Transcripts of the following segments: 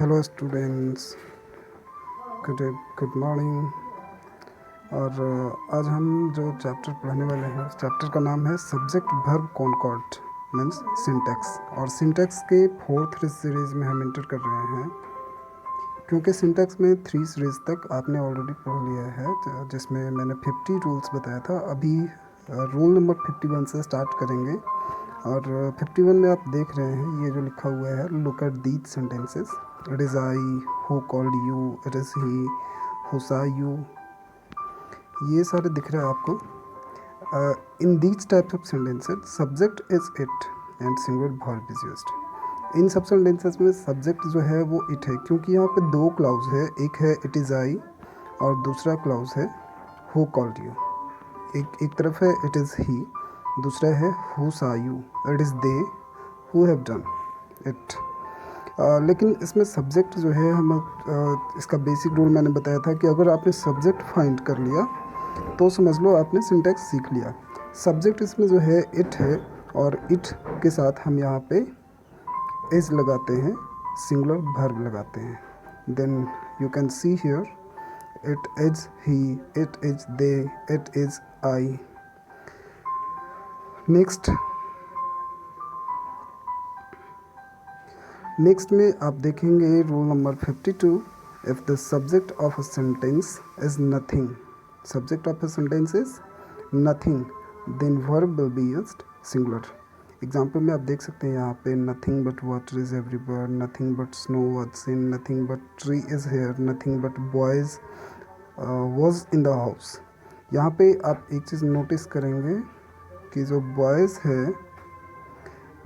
Hello students, good morning. और आज हम जो चैप्टर पढ़ने वाले हैं उस चैप्टर का नाम है subject verb concord means syntax. और सिंटैक्स के फोर्थ सीरीज़ में हम इंटर कर रहे हैं, क्योंकि सिंटैक्स में 3 सीरीज़ तक आपने ऑलरेडी पढ़ लिया है, जिसमें मैंने 50 रूल्स बताया था। अभी रूल नंबर 51 से स्टार्ट करेंगे। और 51 में आप देख रहे हैं ये जो लिखा हुआ है, look at these sentences. It is I who called you, it is he who saw you, ये सारे दिख रहे हैं आपको। In these types of sentences subject is it and singular verb is used. इन सब सेंटेंसेस में सब्जेक्ट जो है वो इट है, क्योंकि यहाँ पे 2 क्लाउज है, एक है इट इज़ आई और दूसरा क्लाउज है हु कॉल्ड यू। एक तरफ है इट इज़ ही, दूसरा है who saw you, it is they who have done it. लेकिन इसमें सब्जेक्ट जो है हम इसका बेसिक रूल मैंने बताया था कि अगर आपने सब्जेक्ट फाइंड कर लिया तो समझ लो आपने सिंटैक्स सीख लिया। सब्जेक्ट इसमें जो है इट है, और इट के साथ हम यहाँ पे इज लगाते हैं, सिंगुलर वर्ब लगाते हैं। Then you can see here it is he, it is they, it is I. Next में आप देखेंगे rule number 52। If the subject of a sentence is nothing, subject of a sentence is nothing, then verb will be used singular. Example में आप देख सकते हैं यहाँ पे nothing but water is everywhere, nothing but snow was seen, nothing but tree is here, nothing but boys was in the house. यहाँ पे आप एक चीज़ नोटिस करेंगे कि जो बॉयज़ है,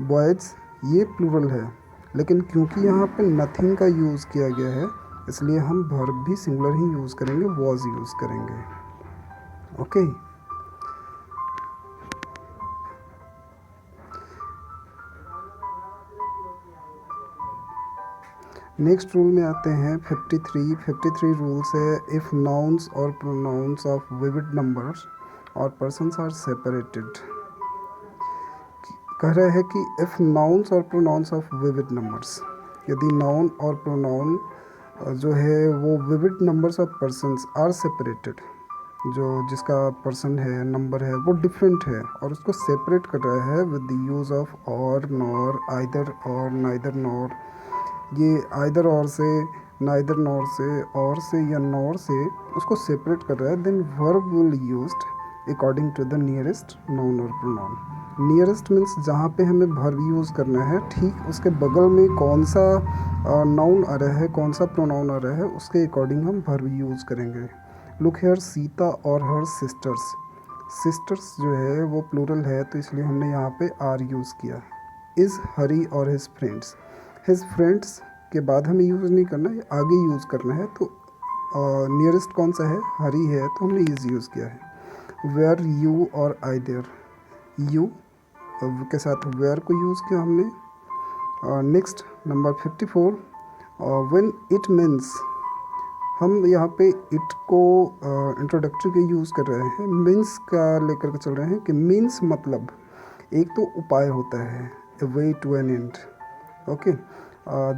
बॉयज़ ये प्लूरल है, लेकिन क्योंकि यहाँ पे नथिंग का यूज़ किया गया है इसलिए हम वर्ब भी सिंगुलर ही यूज़ करेंगे, वॉज यूज़ करेंगे। ओके। नेक्स्ट रूल में आते हैं 53 रूल्स है इफ़ नाउन्स और प्रोनाउंस ऑफ विविड नंबर्स और पर्सन्स आर सेपरेटेड। कह रहा है कि इफ़ नाउन्स और प्रोनाउंस ऑफ विविड नंबर्स, यदि नाउन और प्रोनाउन जो है वो vivid numbers of persons are separated, जो जिसका पर्सन है, नंबर है, वो डिफरेंट है और उसको सेपरेट कर रहा है विद द यूज़ ऑफ और, नॉर, आइदर और, नाइदर नॉर। ये आइदर और से, नाइदर नॉर से, और से या नॉर से उसको सेपरेट कर रहा है, then verb will used according to the nearest noun और प्रोनाउन। नियरेस्ट मीन्स जहाँ पे हमें वर्ब यूज़ करना है, ठीक उसके बगल में कौन सा नाउन आ रहा है, कौन सा प्रोनाउन आ रहा है, उसके अकॉर्डिंग हम वर्ब यूज़ करेंगे। लुक हेयर सीता और हर सिस्टर्स। सिस्टर्स जो है वो प्लूरल है, तो इसलिए हमने यहाँ पे आर यूज़ किया। इज़ हरी और हिज फ्रेंड्स, हिज फ्रेंड्स के बाद हमें यूज़ नहीं करना है, आगे यूज़ करना है। तो नियरेस्ट कौन सा है, हरी है, तो हमने इज़ यूज़ किया है। वेयर यू और आई देयर, यू के साथ वेयर को यूज़ किया हमने। Next number 54 when it means, हम यहाँ पे इट को इंट्रोडक्टरी के यूज़ कर रहे हैं, मीन्स का लेकर के चल रहे हैं कि मीन्स मतलब एक तो उपाय होता है, a way to an end. Okay,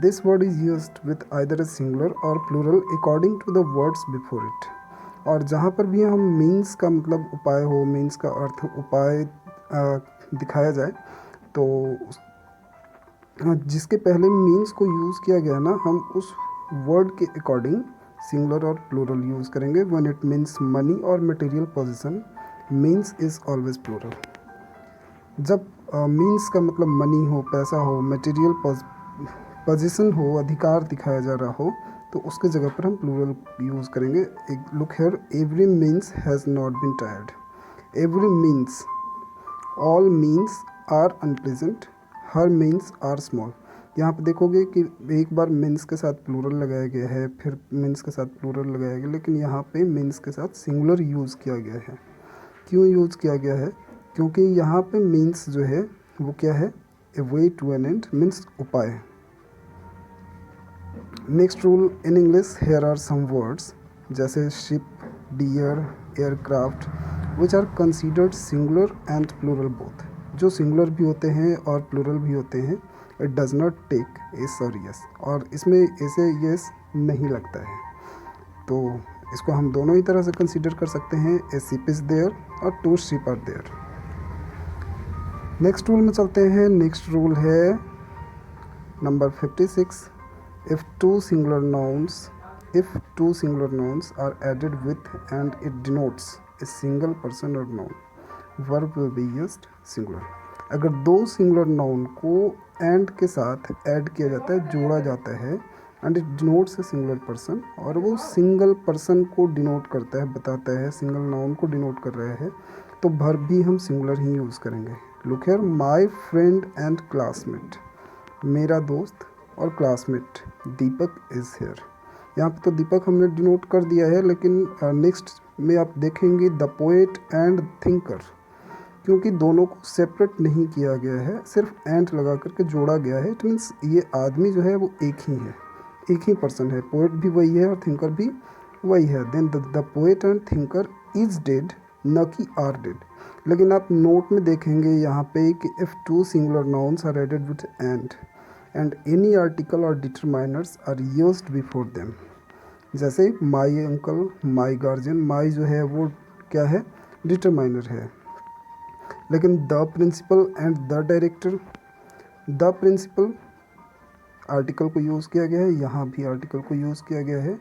this word is used with either a singular और plural according to the words before it. और जहाँ पर भी हम मीन्स का मतलब उपाय हो, मीन्स का अर्थ उपाय दिखाया जाए, तो जिसके पहले मीन्स को यूज़ किया गया ना, हम उस वर्ड के अकॉर्डिंग सिंगुलर और प्लूरल यूज़ करेंगे। व्हेन इट मीन्स मनी और material position, means is always plural. जब मीन्स का मतलब मनी हो, पैसा हो, मटेरियल पोजीशन हो, अधिकार दिखाया जा रहा हो, तो उसके जगह पर हम प्लूरल यूज़ करेंगे। एक look here, every means has not been tired. Every means, all means are unpleasant, हर मीन्स आर स्मॉल। यहाँ पे देखोगे कि एक बार मीन्स के साथ प्लूरल लगाया गया है, फिर मीन्स के साथ प्लूरल लगाया गया, लेकिन यहाँ पे मीन्स के साथ सिंगुलर यूज़ किया गया है। क्यों यूज़ किया गया है? क्योंकि यहाँ पे मीन्स जो है वो क्या है, a way to an end, means उपाय। Next rule in English, here are some words जैसे ship, deer, aircraft which are considered singular and plural both, जो सिंगुलर भी होते हैं और प्लूरल भी होते हैं। It does not take s or es, और इसमें ऐसे यस नहीं लगता है। तो इसको हम दोनों ही तरह से कंसीडर कर सकते हैं, a ship is there or two ship are there. Next rule में चलते हैं। नेक्स्ट रूल है number 56। If two singular nouns are added with and it denotes a single person or noun, verb will be used singular. अगर दो singular noun को and के साथ add किया जाता है, जोड़ा जाता है, and it denotes a singular person, और वो सिंगल पर्सन को डिनोट करता है, बताता है, सिंगल नाउन को डिनोट कर रहा है, तो वर्ब भी हम सिंगुलर ही यूज़ करेंगे। Look here, my friend and classmate, मेरा दोस्त और क्लासमेट दीपक इज़ हियर। यहाँ पे तो दीपक हमने डिनोट कर दिया है, लेकिन नेक्स्ट में आप देखेंगे द पोएट एंड थिंकर, क्योंकि दोनों को सेपरेट नहीं किया गया है, सिर्फ एंड लगा करके जोड़ा गया है। इट मीन्स ये आदमी जो है वो एक ही है, एक ही पर्सन है, पोएट भी वही है और थिंकर भी वही है। Then the poet and thinker is dead, न कि आर डेड। लेकिन आप नोट में देखेंगे यहाँ पे कि if two singular nouns are added with and any article or determiners are used before them, जैसे माई अंकल, माई गार्जियन, माई जो है वो क्या है, डिटरमाइनर है। लेकिन the principal and the director, the principal article को यूज़ किया गया है, यहाँ भी आर्टिकल को यूज़ किया गया है।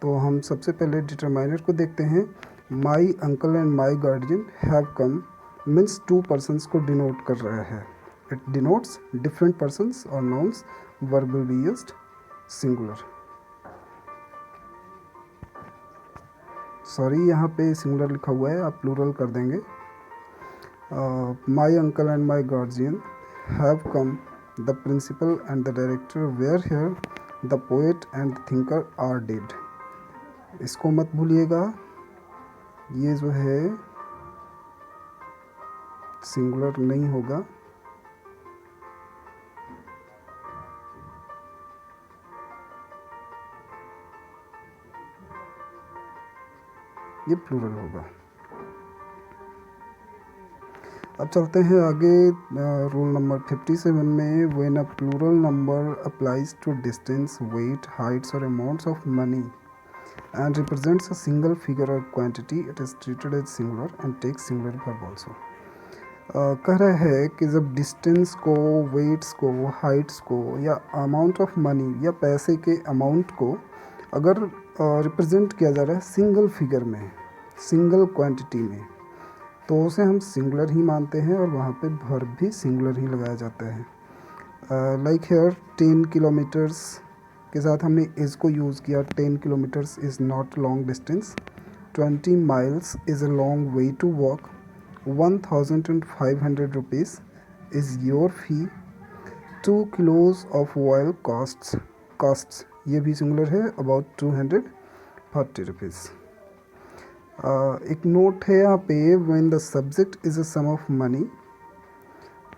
तो हम सबसे पहले डिटरमाइनर को देखते हैं। माई uncle and my guardian have come means to persons को डिनोट कर रहा है, इट डिनोट्स डिफरेंट पर्सन्स और nouns, verb will be used singular. Sorry, यहाँ पे सिंगुलर लिखा हुआ है, आप प्लूरल कर देंगे। My uncle and my guardian have come, the principal and the director were here, the poet and thinker are dead. इसको मत भूलिएगा, ये जो है सिंगुलर नहीं होगा, ये प्लूरल होगा। अब चलते हैं आगे रूल नंबर 57 में। When a plural number applies to distance, weight, heights और amounts of money and represents a single figure or quantity, it is treated as singular and takes singular verb also। कह रहा है कि जब distance को, weights को, Heights को या अमाउंट ऑफ मनी या पैसे के अमाउंट को अगर रिप्रेजेंट किया जा रहा है सिंगल फिगर में, सिंगल क्वांटिटी में, तो उसे हम सिंगुलर ही मानते हैं और वहाँ पे वर्ब भी सिंगुलर ही लगाया जाता है। लाइक हियर 10 किलोमीटर्स के साथ हमने इज़ को यूज़ किया। 10 kilometres is not long distance, 20 miles is a long way to walk, 1500 rupees is your fee, 2 kilos of oil costs ये भी सिंगुलर है, अबाउट 240 रुपीज़। एक नोट है यहाँ पे, when the subject is a sum of money,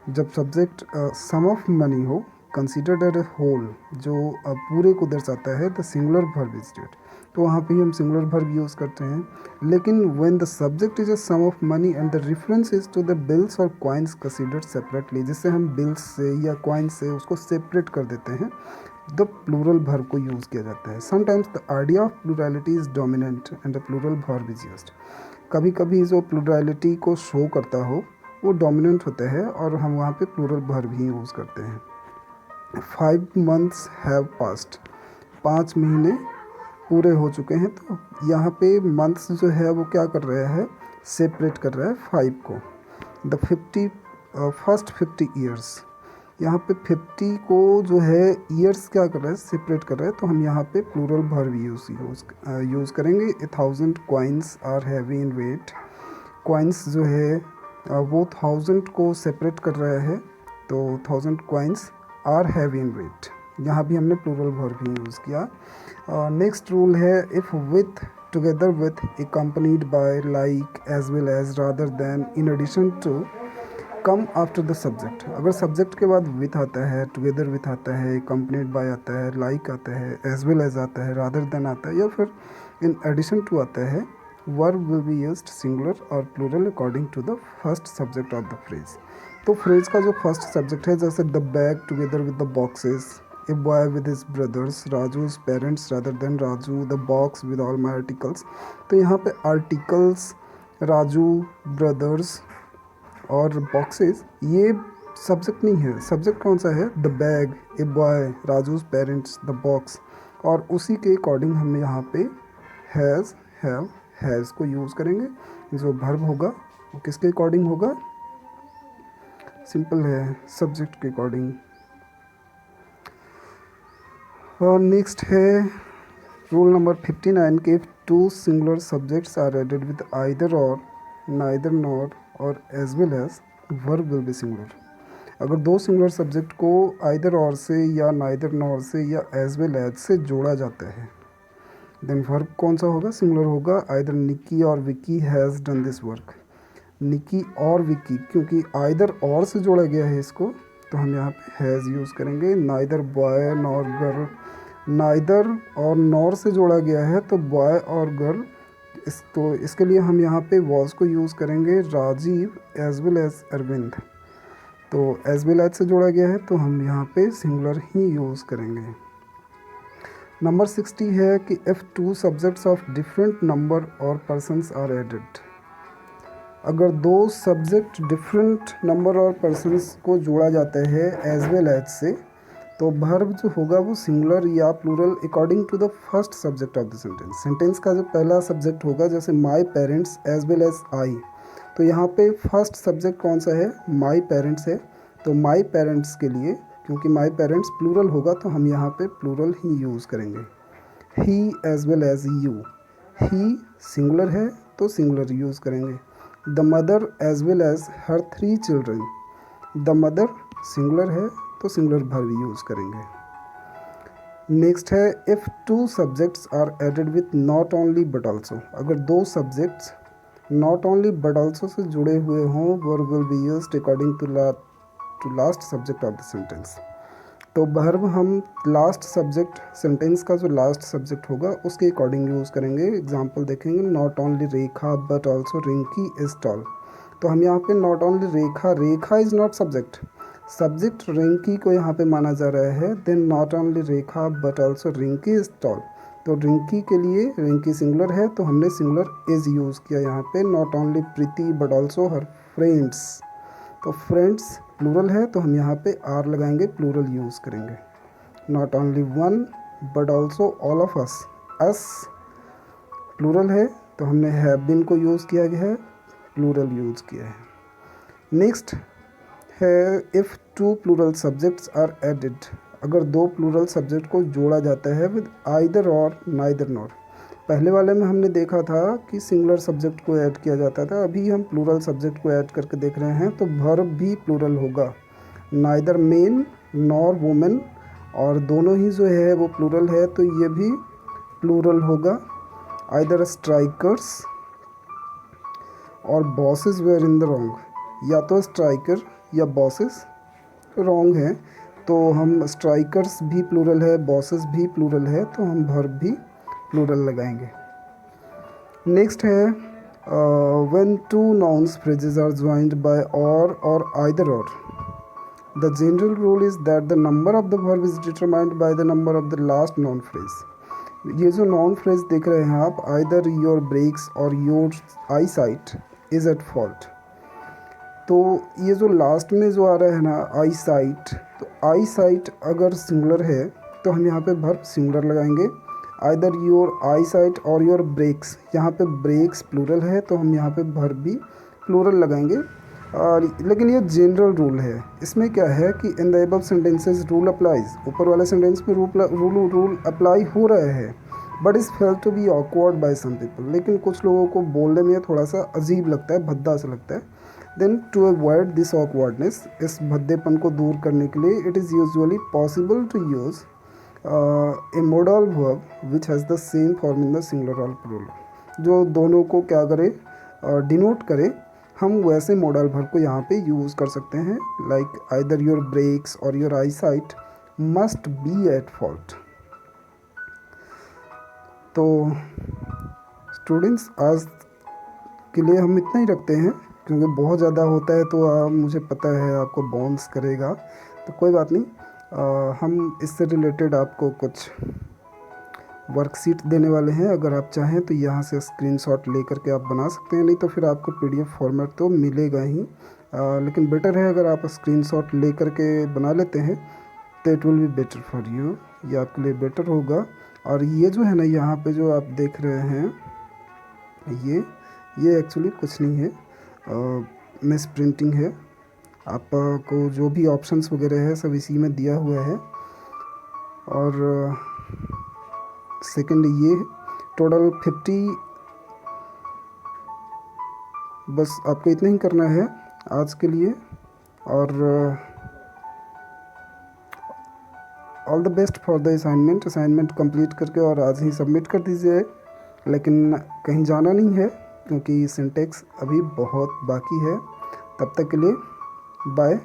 जब subject sum of money हो, considered at a whole, जो पूरे को दर्शाता है, the singular verb is dead, तो वहाँ पे हम सिंगुलर वर्ब यूज़ करते हैं। लेकिन when the subject is a sum of money and the reference is to the bills और कॉइन्स कंसिडर्ड सेपरेटली, जिससे हम बिल्स से या कॉइन्स से उसको सेपरेट कर देते हैं, द प्लूरल वर्ब को यूज़ किया जाता है। Sometimes the idea of plurality is dominant and the plural verb is used. कभी कभी जो प्लूरलिटी को शो करता हो वो डोमिनेंट होता है और हम वहाँ पे प्लूरल वर्ब ही यूज़ करते हैं। 5 months हैव पास्ट, 5 महीने पूरे हो चुके हैं, तो यहाँ पे मंथ्स जो है वो क्या कर रहा है, सेपरेट कर रहा है 5 को। द फर्स्ट 50 ईयर्स, यहाँ पे 50 को जो है ईयर्स क्या कर रहा है, सेपरेट कर रहा है, तो हम यहाँ पे प्लूरल वर्ब यूज़ करेंगे। 1000 coins are heavy in weight, coins जो है वो 1000 को सेपरेट कर रहा है, तो 1000 coins are heavy in weight, यहाँ भी हमने प्लूरल वर्ब ही यूज़ किया। नेक्स्ट रूल है, if with, together with, accompanied by, like, as well as, rather than, in addition to, come after the subject. अगर सब्जेक्ट के बाद विथ आता है, टुगेदर विथ आता है, accompanied बाय आता है, लाइक आता है, एज वेल एज आता है, रादर देन आता है, या फिर इन एडिशन टू आता है, verb will be used singular और plural according to the first subject of the phrase. तो फ्रेज का जो फर्स्ट सब्जेक्ट है, जैसे the bag together with the boxes, a boy with his brothers, Raju's parents rather than Raju, the box with all my articles. तो यहाँ पे articles, Raju, brothers और boxes ये सब्जेक्ट नहीं है। सब्जेक्ट कौन सा है? The bag, a boy, Raju's parents, the box. और उसी के अकॉर्डिंग हम यहाँ पे हैज़, हैव, हैज़ को यूज़ करेंगे। जो वर्ब होगा वो किसके अकॉर्डिंग होगा? सिंपल है, सब्जेक्ट के अकॉर्डिंग। और नेक्स्ट है रूल नंबर 59 के two singular subjects are added with either और, नाइदर नॉर और as well as, verb will be singular. अगर दो सिंगुलर सब्जेक्ट को आइदर और से या नाइदर नॉर से या एज वेल एज से जोड़ा जाता है, देन वर्ब कौन सा होगा? सिंगुलर होगा। आइदर निकी और Vicky has done this work. Niki और विकी, क्योंकि आइदर और से जोड़ा गया है इसको, तो हम यहाँ पे हैज़ यूज़ करेंगे। Neither boy nor girl, neither और नॉर से जोड़ा गया है तो बॉय और गर्ल, तो इसके लिए हम यहाँ पे वॉज को यूज़ करेंगे। Rajiv as well as Arvind, तो एज वेल एज से जोड़ा गया है तो हम यहाँ पे सिंगुलर ही यूज़ करेंगे। नंबर 60 है कि if two subjects of different number और पर्सन्स आर एडेड। अगर दो सब्जेक्ट डिफरेंट नंबर और पर्सन्स को जोड़ा जाता है एज वेल एज से, तो वर्ब जो होगा वो सिंगुलर या plural according to the first subject of the sentence. Sentence का जो पहला सब्जेक्ट होगा, जैसे my parents as well as I, तो यहाँ पे फर्स्ट सब्जेक्ट कौन सा है? माई पेरेंट्स है। तो माई पेरेंट्स के लिए, क्योंकि माई पेरेंट्स प्लूरल होगा तो हम यहाँ पे प्लूरल ही यूज़ करेंगे। He as well as you, he singular है तो सिंगुलर यूज़ करेंगे। The mother as well as her 3 children, the mother singular है तो सिंगुलर वर्ब यूज़ करेंगे। नेक्स्ट है if two subjects are added with not only but also. अगर दो subjects not only but also से जुड़े हुए हों, verb will be used according to last subject of the sentence. तो वर्ब हम लास्ट सब्जेक्ट, सेंटेंस का जो लास्ट सब्जेक्ट होगा उसके अकॉर्डिंग यूज़ करेंगे। एग्जांपल देखेंगे, not only Rekha but also Rinki is tall. तो हम यहाँ पे not only Rekha, Rekha is not subject, subject Rinki को यहाँ पे माना जा रहा है। Then not only Rekha but also Rinki is tall, तो रिंकी के लिए रिंकी सिंगुलर है तो हमने सिंगुलर इज यूज़ किया यहाँ पे। Not only Preeti but also her friends, तो फ्रेंड्स प्लूरल है तो हम यहाँ पे आर लगाएंगे, प्लूरल यूज़ करेंगे। Not only one but also all of us plural है तो हमने हैव बीन को यूज़ किया गया है, प्लूरल यूज़ किया है। नेक्स्ट है if two plural subjects are added. अगर दो प्लूरल सब्जेक्ट को जोड़ा जाता है विद आइदर और नाइदर नॉर। पहले वाले में हमने देखा था कि सिंगुलर सब्जेक्ट को ऐड किया जाता था, अभी हम प्लूरल सब्जेक्ट को ऐड करके देख रहे हैं तो वर्ब भी प्लूरल होगा। नाइदर मेन नॉर वुमेन, और दोनों ही जो है वो प्लूरल है तो ये भी प्लूरल होगा। आइदर स्ट्राइकर्स और bosses were in the wrong, या तो स्ट्राइकर या बॉसेस रॉन्ग है तो हम स्ट्राइकर्स भी प्लूरल है, बॉसेस भी प्लूरल है तो हम वर्ब भी प्लूरल लगाएंगे। नेक्स्ट है when two nouns phrases are joined by और आइदर और, the general rule is that the number of the verb is determined by the number of the last noun phrase. ये जो noun phrase देख रहे हैं आप, either your brakes और your eyesight is at fault, तो ये जो लास्ट में जो आ रहा है ना आई साइट, तो आई साइट अगर सिंगुलर है तो हम यहाँ पे वर्ब सिंगुलर लगाएंगे। आइदर योर आई साइट और योर ब्रेक्स, यहाँ पे ब्रेक्स प्लूरल है तो हम यहाँ पे वर्ब भी प्लूरल लगाएंगे। लेकिन ये जनरल रूल है, इसमें क्या है कि in the above sentences rule applies, ऊपर वाले सेंटेंस में रूल अप्लाई हो रहा है, but is felt to be awkward by some people, लेकिन कुछ लोगों को बोलने में थोड़ा सा अजीब लगता है, भद्दा सा लगता है। Then to avoid this awkwardness, इस भद्देपन को दूर करने के लिए it is usually possible to use a modal verb which has the same form in the singular और प्लूरल, जो दोनों को क्या करे, डिनोट करे, हम वैसे मॉडल वर्ब को यहाँ पे यूज़ कर सकते हैं। लाइक आइदर योर ब्रेक्स और your I site must be eight fault. तो स्टूडेंट्स आज के लिए हम इतना ही रखते हैं। क्योंकि बहुत ज़्यादा होता है तो मुझे पता है आपको बाउंस करेगा, तो कोई बात नहीं। हम इससे रिलेटेड आपको कुछ वर्कशीट देने वाले हैं। अगर आप चाहें तो यहाँ से स्क्रीनशॉट लेकर के आप बना सकते हैं, नहीं तो फिर आपको पीडीएफ फॉर्मेट तो मिलेगा ही, लेकिन बेटर है अगर आप स्क्रीनशॉट लेकर के बना लेते हैं तो it will be better for you, ये आपके लिए बेटर होगा। और ये जो है ना, यहाँ पे जो आप देख रहे हैं, ये एक्चुअली कुछ नहीं है, मिस प्रिंटिंग है। आपको जो भी ऑप्शंस वगैरह है सब इसी में दिया हुआ है। और सेकंड ये टोटल 50, बस आपको इतना ही करना है आज के लिए। और all the best for the assignment complete करके और आज ही सबमिट कर दीजिए। लेकिन कहीं जाना नहीं है क्योंकि सिंटेक्स अभी बहुत बाकी है। तब तक के लिए बाय।